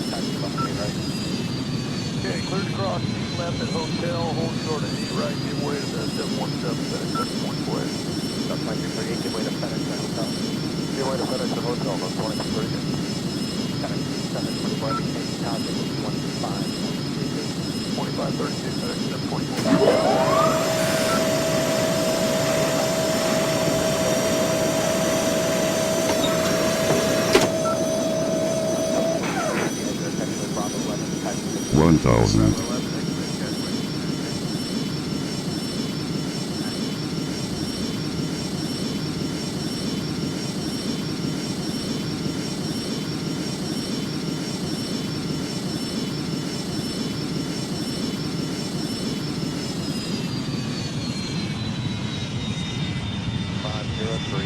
Taxi level 3 right. Okay, clear to cross, keep left at hotel, hold short at 8 right, give way to the 717 FedEx 720 That's 9238, give way to FedEx at hotel. Give way to FedEx at hotel, that's 2238. FedEx 724, every change in tower, signal 2125.32. 2532, FedEx 724. 1000. Bravo 11, exit, Gateway.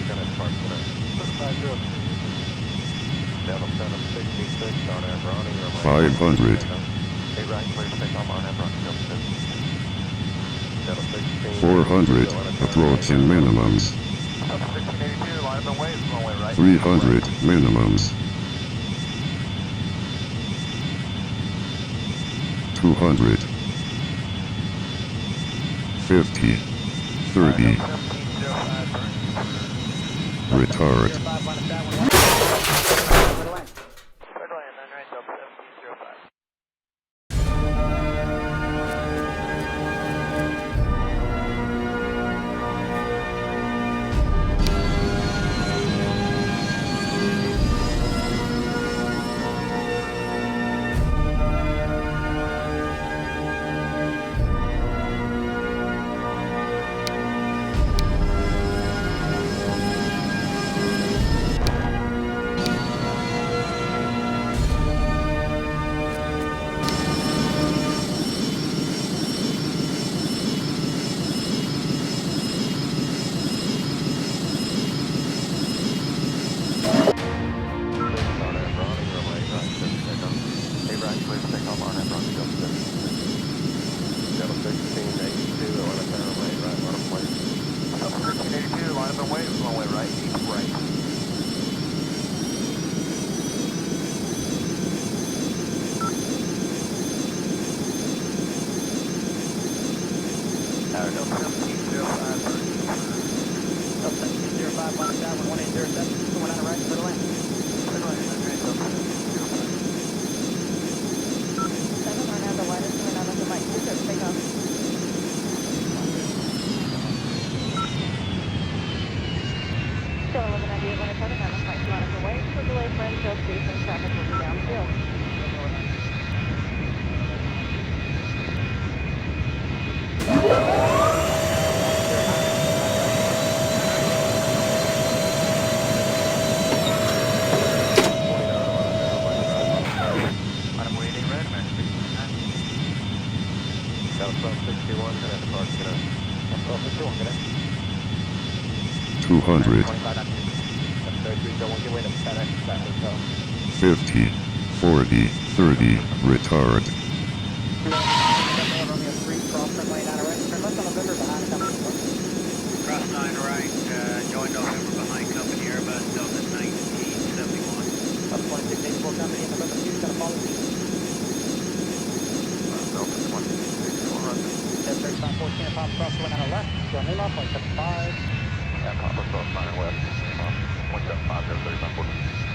Gonna depart today. 503. Delta 766 on Aeroplane, runway 500. 8 right, clear to take off on Aeroplane, Delta 766. Delta 400. 1682, Approaching minimums. Delta 1682, line up and wave, runway right. 300 minimums. 200. 50. 30. Retard. Good. 200. 50. 40. 30. Retard. Cross 9 right, join November behind company Airbus Delta 1971. Delta 2684 company in November 2 is going to follow you. Delta 26, 400. At 3514 and Papa Cross going on the left, going Lima, 0.75. And Papa Cross 9 West, 0.75, 3514.